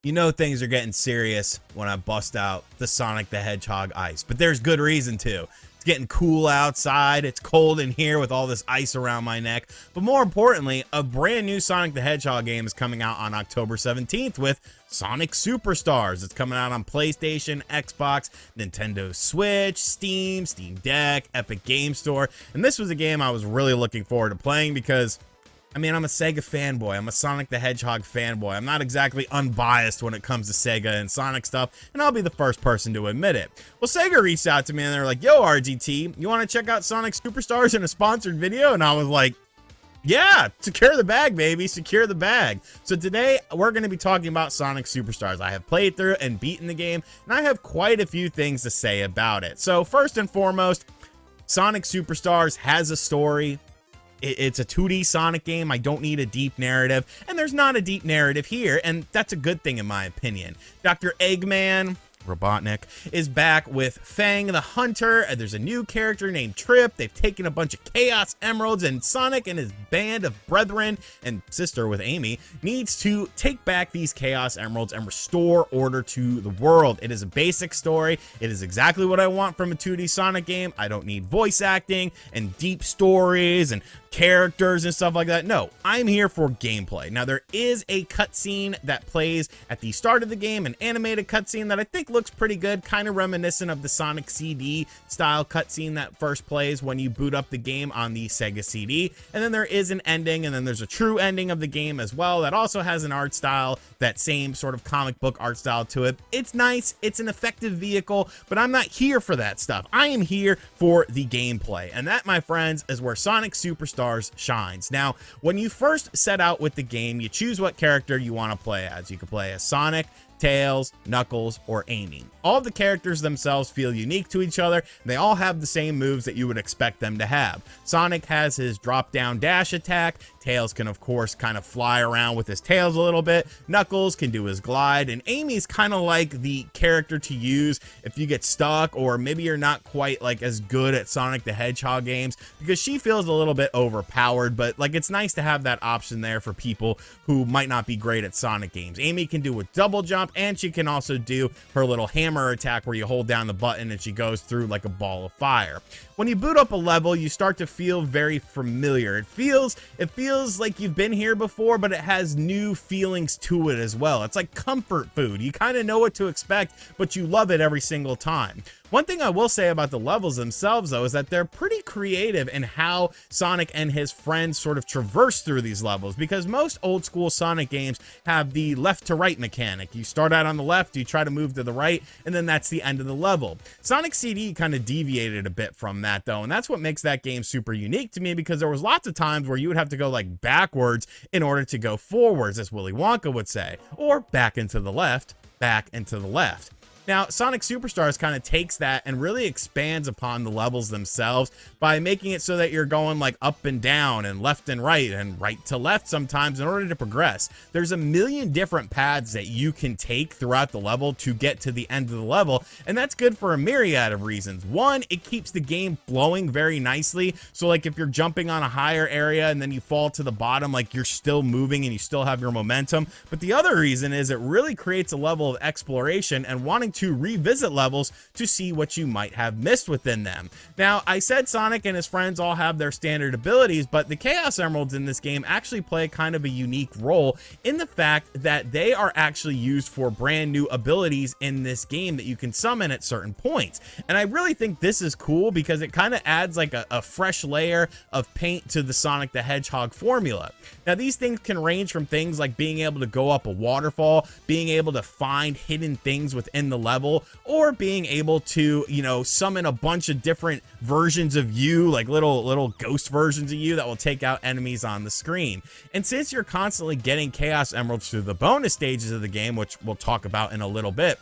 You know things are getting serious when I bust out the Sonic the Hedgehog ice, but there's good reason to. It's getting cool outside, it's cold in here with all this ice around my neck, but more importantly, a brand new Sonic the Hedgehog game is coming out on October 17th with Sonic Superstars. It's coming out on PlayStation, Xbox, Nintendo Switch, Steam, Steam Deck, Epic Game Store, and this was a game I was really looking forward to playing because I'm a Sega fanboy. I'm a Sonic the Hedgehog fanboy. I'm not exactly unbiased when it comes to Sega and Sonic stuff, and I'll be the first person to admit it. Well, Sega reached out to me and they're like, yo, RGT, you want to check out Sonic Superstars in a sponsored video? And I was like, yeah, secure the bag, baby, secure the bag. So today we're going to be talking about Sonic Superstars. I have played through and beaten the game, and I have quite a few things to say about it. So first and foremost, Sonic Superstars has a story. It's a 2D Sonic game. I don't need a deep narrative, and there's not a deep narrative here, and that's a good thing in my opinion. Dr. Eggman, Robotnik, is back with Fang the Hunter. There's a new character named Trip. They've taken a bunch of Chaos Emeralds, and Sonic and his band of brethren and sister with Amy needs to take back these Chaos Emeralds and restore order to the world. It is a basic story. It is exactly what I want from a 2D Sonic game. I don't need voice acting and deep stories and characters and stuff like that. No, I'm here for gameplay. Now, there is a cutscene that plays at the start of the game, an animated cutscene that I think looks pretty good, kind of reminiscent of the Sonic CD style cutscene that first plays when you boot up the game on the Sega CD. And then there is an ending, and then there's a true ending of the game as well that also has an art style, that same sort of comic book art style to it. It's nice, it's an effective vehicle, but I'm not here for that stuff. I am here for the gameplay, and that, my friends, is where Sonic Superstars shines. Now, when you first set out with the game, you choose what character you want to play as. You can play as Sonic, Tails, Knuckles, or Amy. All of the characters themselves feel unique to each other. They all have the same moves that you would expect them to have. Sonic has his drop down dash attack. Tails can, of course, kind of fly around with his tails a little bit. Knuckles can do his glide, and Amy's kind of like the character to use if you get stuck, or maybe you're not quite like as good at Sonic the Hedgehog games, because she feels a little bit overpowered, but like it's nice to have that option there for people who might not be great at Sonic games. Amy can do a double jump, and she can also do her little hammer attack where you hold down the button and she goes through like a ball of fire. When you boot up a level, you start to feel very familiar. It feels like you've been here before, but it has new feelings to it as well. It's like comfort food. You kind of know what to expect, but you love it every single time. One thing I will say about the levels themselves, though, is that they're pretty creative in how Sonic and his friends sort of traverse through these levels, because most old school Sonic games have the left to right mechanic. You start out on the left, you try to move to the right, and then that's the end of the level. Sonic CD kind of deviated a bit from that, though, and that's what makes that game super unique to me, because there was lots of times where you would have to go like backwards in order to go forwards, as Willy Wonka would say, or back into the left, back into the left. Now, Sonic Superstars kind of takes that and really expands upon the levels themselves by making it so that you're going like up and down and right to left sometimes in order to progress. There's a million different paths that you can take throughout the level to get to the end of the level, and that's good for a myriad of reasons. One, it keeps the game flowing very nicely. So like if you're jumping on a higher area and then you fall to the bottom, like you're still moving and you still have your momentum. But the other reason is it really creates a level of exploration and wanting to revisit levels to see what you might have missed within them. Now, I said Sonic and his friends all have their standard abilities, but the Chaos Emeralds in this game actually play kind of a unique role in the fact that they are actually used for brand new abilities in this game that you can summon at certain points. And I really think this is cool because it kind of adds like a fresh layer of paint to the Sonic the Hedgehog formula. Now, these things can range from things like being able to go up a waterfall, being able to find hidden things within the level, or being able to, you know, summon a bunch of different versions of you, like little ghost versions of you that will take out enemies on the screen. And since you're constantly getting Chaos Emeralds through the bonus stages of the game, which we'll talk about in a little bit,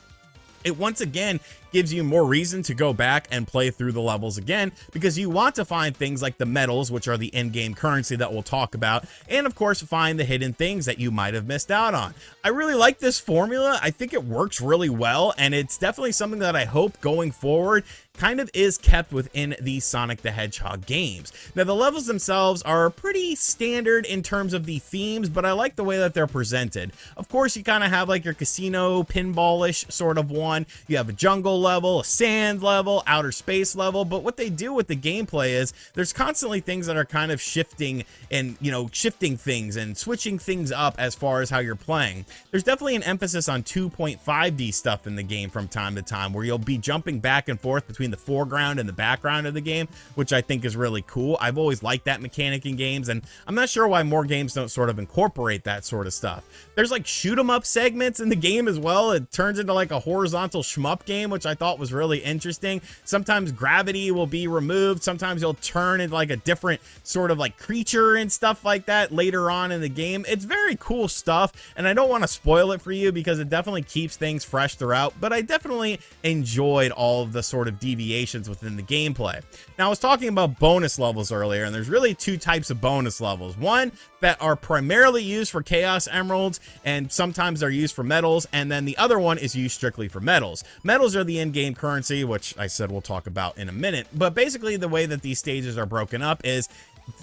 it once again gives you more reason to go back and play through the levels again, because you want to find things like the medals, which are the in-game currency that we'll talk about, and of course find the hidden things that you might have missed out on. I really like this formula. I think it works really well, and it's definitely something that I hope going forward kind of is kept within the Sonic the Hedgehog games. Now, the levels themselves are pretty standard in terms of the themes, but I like the way that they're presented. Of course, you kind of have like your casino pinballish sort of one. You have a jungle level, a sand level, outer space level, but what they do with the gameplay is there's constantly things that are kind of shifting and, you know, shifting things and switching things up as far as how you're playing. There's definitely an emphasis on 2.5D stuff in the game from time to time, where you'll be jumping back and forth between the foreground and the background of the game, which I think is really cool. I've always liked that mechanic in games, and I'm not sure why more games don't sort of incorporate that sort of stuff. There's like shoot 'em up segments in the game as well. It turns into like a horizontal shmup game, which I thought was really interesting. Sometimes gravity will be removed. Sometimes you'll turn into like a different sort of like creature and stuff like that later on in the game. It's very cool stuff, and I don't want to spoil it for you because it definitely keeps things fresh throughout, but I definitely enjoyed all of the sort of deviations within the gameplay. Now, I was talking about bonus levels earlier, and there's really two types of bonus levels. One that are primarily used for Chaos Emeralds, and sometimes they're used for medals, and then the other one is used strictly for medals. Medals are the in-game currency, which I said we'll talk about in a minute, but basically the way that these stages are broken up is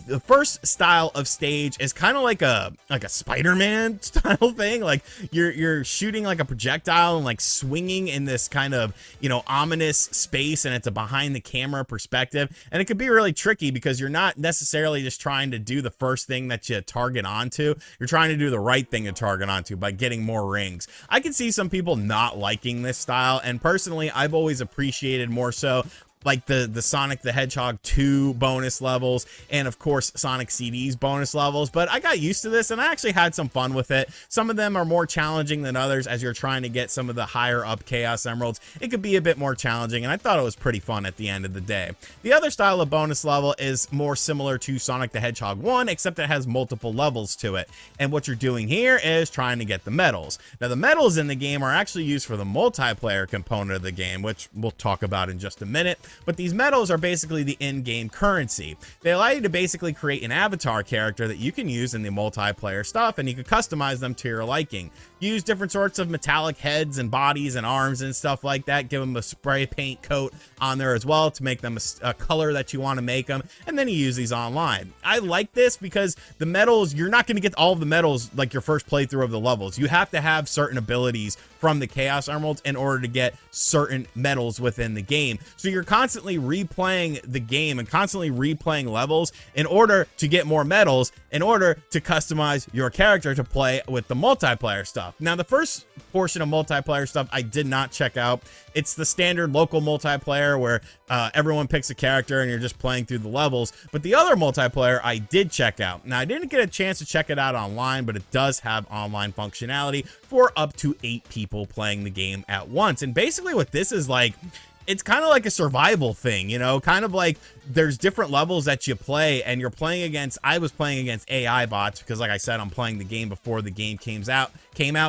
the first style of stage is kind of like a Spider-Man style thing. Like you're shooting like a projectile and like swinging in this kind of, you know, ominous space, and it's a behind the camera perspective, and it could be really tricky because you're not necessarily just trying to do the first thing that you target onto. You're trying to do the right thing to target onto by getting more rings. I can see some people not liking this style, and personally I've always appreciated more so like the Sonic the Hedgehog 2 bonus levels, and of course Sonic CD's bonus levels, but I got used to this and I actually had some fun with it. Some of them are more challenging than others. As you're trying to get some of the higher up Chaos Emeralds, it could be a bit more challenging, and I thought it was pretty fun at the end of the day. The other style of bonus level is more similar to Sonic the Hedgehog 1, except it has multiple levels to it, and what you're doing here is trying to get the medals. Now, the medals in the game are actually used for the multiplayer component of the game, which we'll talk about in just a minute. But these medals are basically the in-game currency. They allow you to basically create an avatar character that you can use in the multiplayer stuff, and you can customize them to your liking. Use different sorts of metallic heads and bodies and arms and stuff like that. Give them a spray paint coat on there as well to make them a color that you want to make them, and then you use these online. I like this because the medals, you're not going to get all of the medals like your first playthrough of the levels. You have to have certain abilities from the Chaos Emeralds in order to get certain medals within the game. So you're constantly replaying the game and constantly replaying levels in order to get more medals, in order to customize your character to play with the multiplayer stuff. Now, the first portion of multiplayer stuff I did not check out. It's the standard local multiplayer where everyone picks a character and you're just playing through the levels. But the other multiplayer I did check out. Now, I didn't get a chance to check it out online, but it does have online functionality for up to 8 people playing the game at once. And basically what this is like, it's kind of like a survival thing, you know, kind of like there's different levels that you play, and you're playing against, I was playing against AI bots because, like I said, I'm playing the game before the game came out,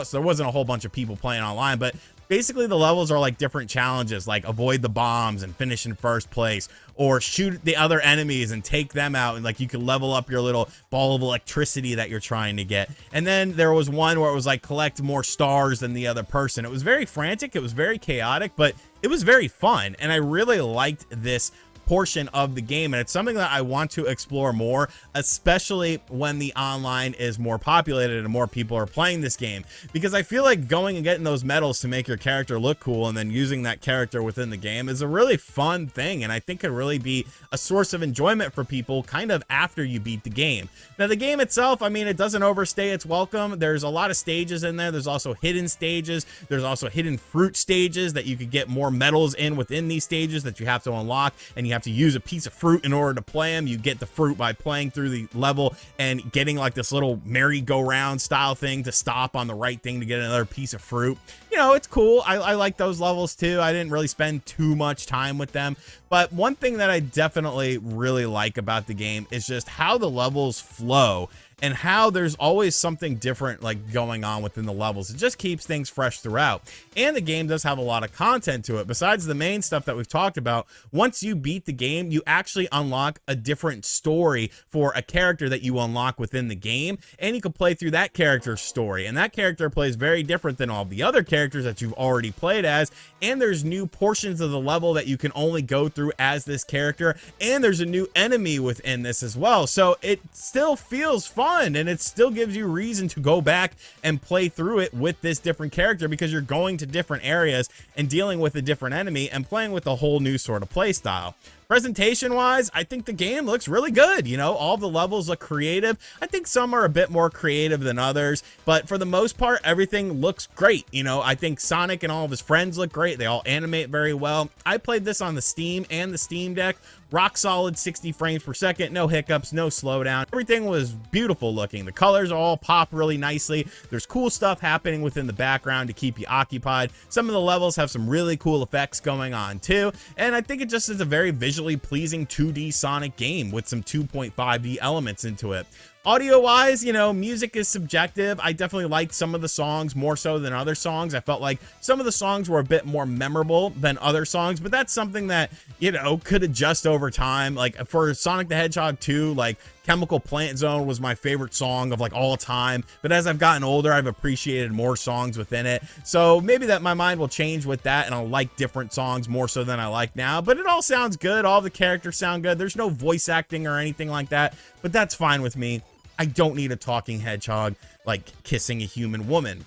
so there wasn't a whole bunch of people playing online. But basically the levels are like different challenges, like avoid the bombs and finish in first place, or shoot the other enemies and take them out, and like you can level up your little ball of electricity that you're trying to get. And then there was one where it was like collect more stars than the other person. It was very frantic, it was very chaotic, but it was very fun, and I really liked this portion of the game, and it's something that I want to explore more, especially when the online is more populated and more people are playing this game, because I feel like going and getting those medals to make your character look cool and then using that character within the game is a really fun thing, and I think could really be a source of enjoyment for people kind of after you beat the game. Now, the game itself, I mean, it doesn't overstay its welcome. There's a lot of stages in there. There's also hidden stages. There's also hidden fruit stages that you could get more medals in within these stages that you have to unlock, and you have to use a piece of fruit in order to play them. You get the fruit by playing through the level and getting like this little merry-go-round style thing to stop on the right thing to get another piece of fruit. You know, it's cool. I like those levels too. I didn't really spend too much time with them, but one thing that I definitely really like about the game is just how the levels flow and how there's always something different like going on within the levels. It just keeps things fresh throughout. And the game does have a lot of content to it. Besides the main stuff that we've talked about, once you beat the game, you actually unlock a different story for a character that you unlock within the game, and you can play through that character's story. And that character plays very different than all the other characters that you've already played as, and there's new portions of the level that you can only go through as this character, and there's a new enemy within this as well. So it still feels fun, and it still gives you reason to go back and play through it with this different character, because you're going to different areas and dealing with a different enemy and playing with a whole new sort of play style. Presentation wise, I think the game looks really good. You know, all the levels look creative. I think some are a bit more creative than others, but for the most part, everything looks great. You know, I think Sonic and all of his friends look great. They all animate very well. I played this on the Steam and the Steam Deck. Rock solid 60 frames per second, no hiccups, no slowdown. Everything was beautiful looking. The colors all pop really nicely. There's cool stuff happening within the background to keep you occupied. Some of the levels have some really cool effects going on too, and I think it just is a very visually pleasing 2D Sonic game with some 2.5D elements into it. Audio wise, you know, music is subjective. I definitely liked some of the songs more so than other songs. I felt like some of the songs were a bit more memorable than other songs, but that's something that, you know, could adjust over time. Like for Sonic the Hedgehog 2, like Chemical Plant Zone was my favorite song of like all time, but as I've gotten older, I've appreciated more songs within it. So maybe that my mind will change with that, and I'll like different songs more so than I like now. But it all sounds good. All the characters sound good. There's no voice acting or anything like that, but that's fine with me. I don't need a talking hedgehog like kissing a human woman.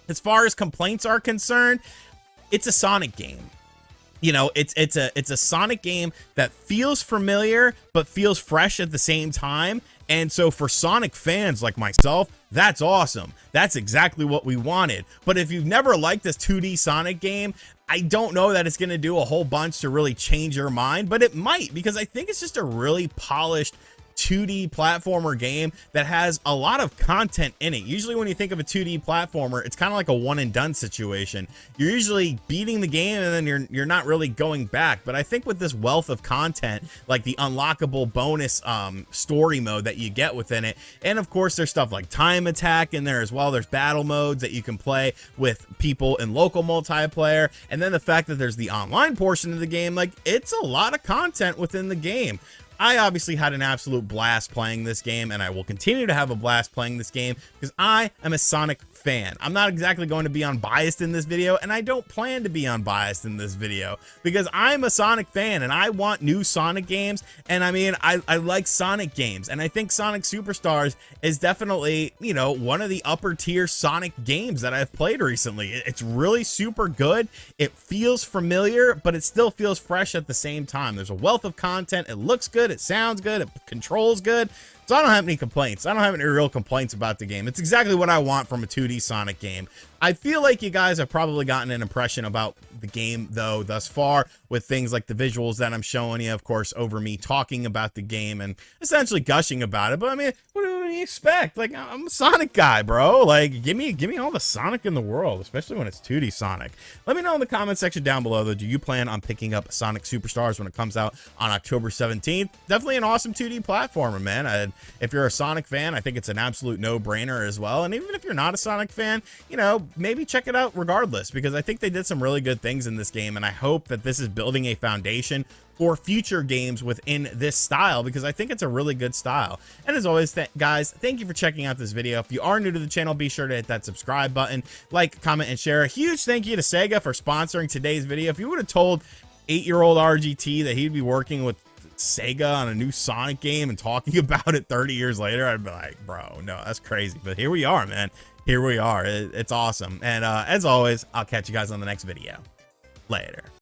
As far as complaints are concerned, it's a Sonic game. You know, it's a Sonic game that feels familiar but feels fresh at the same time. And so for Sonic fans like myself, that's awesome. That's exactly what we wanted. But if you've never liked this 2D Sonic game, I don't know that it's going to do a whole bunch to really change your mind, but it might, because I think it's just a really polished 2D platformer game that has a lot of content in it. Usually when you think of a 2D platformer, it's kind of like a one and done situation. You're usually beating the game and then you're not really going back. But I think with this wealth of content, like the unlockable bonus story mode that you get within it, and of course there's stuff like time attack in there as well. There's battle modes that you can play with people in local multiplayer, and then the fact that there's the online portion of the game, like it's a lot of content within the game. I obviously had an absolute blast playing this game, and I will continue to have a blast playing this game because I am a Sonic fan. I'm not exactly going to be unbiased in this video, and I don't plan to be unbiased in this video because I'm a Sonic fan and I want new Sonic games. And I mean, I like Sonic games, and I think Sonic Superstars is definitely, you know, one of the upper tier Sonic games that I've played recently. It's really super good. It feels familiar, but it still feels fresh at the same time. There's a wealth of content. It looks good. It sounds good. It controls good. So I don't have any complaints. I don't have any real complaints about the game. It's exactly what I want from a 2D Sonic game. I feel like you guys have probably gotten an impression about the game, though, thus far, with things like the visuals that I'm showing you, of course, over me talking about the game and essentially gushing about it. But I mean, what do you expect? Like, I'm a Sonic guy, bro. Like, give me all the Sonic in the world, especially when it's 2D Sonic. Let me know in the comment section down below, though, do you plan on picking up Sonic Superstars when it comes out on October 17th? Definitely an awesome 2D platformer, man. If you're a Sonic fan, I think it's an absolute no-brainer as well. And even if you're not a Sonic fan, you know, maybe check it out regardless, because I think they did some really good things in this game, and I hope that this is building a foundation for future games within this style, because I think it's a really good style. And as always, guys, thank you for checking out this video. If you are new to the channel, be sure to hit that subscribe button, like, comment, and share. A huge thank you to Sega for sponsoring today's video. If you would have told 8-year-old RGT that he'd be working with Sega on a new Sonic game and talking about it 30 years later, I'd be like, bro, no, that's crazy. But here we are, man. Here we are. It's awesome. And as always, I'll catch you guys on the next video. Later.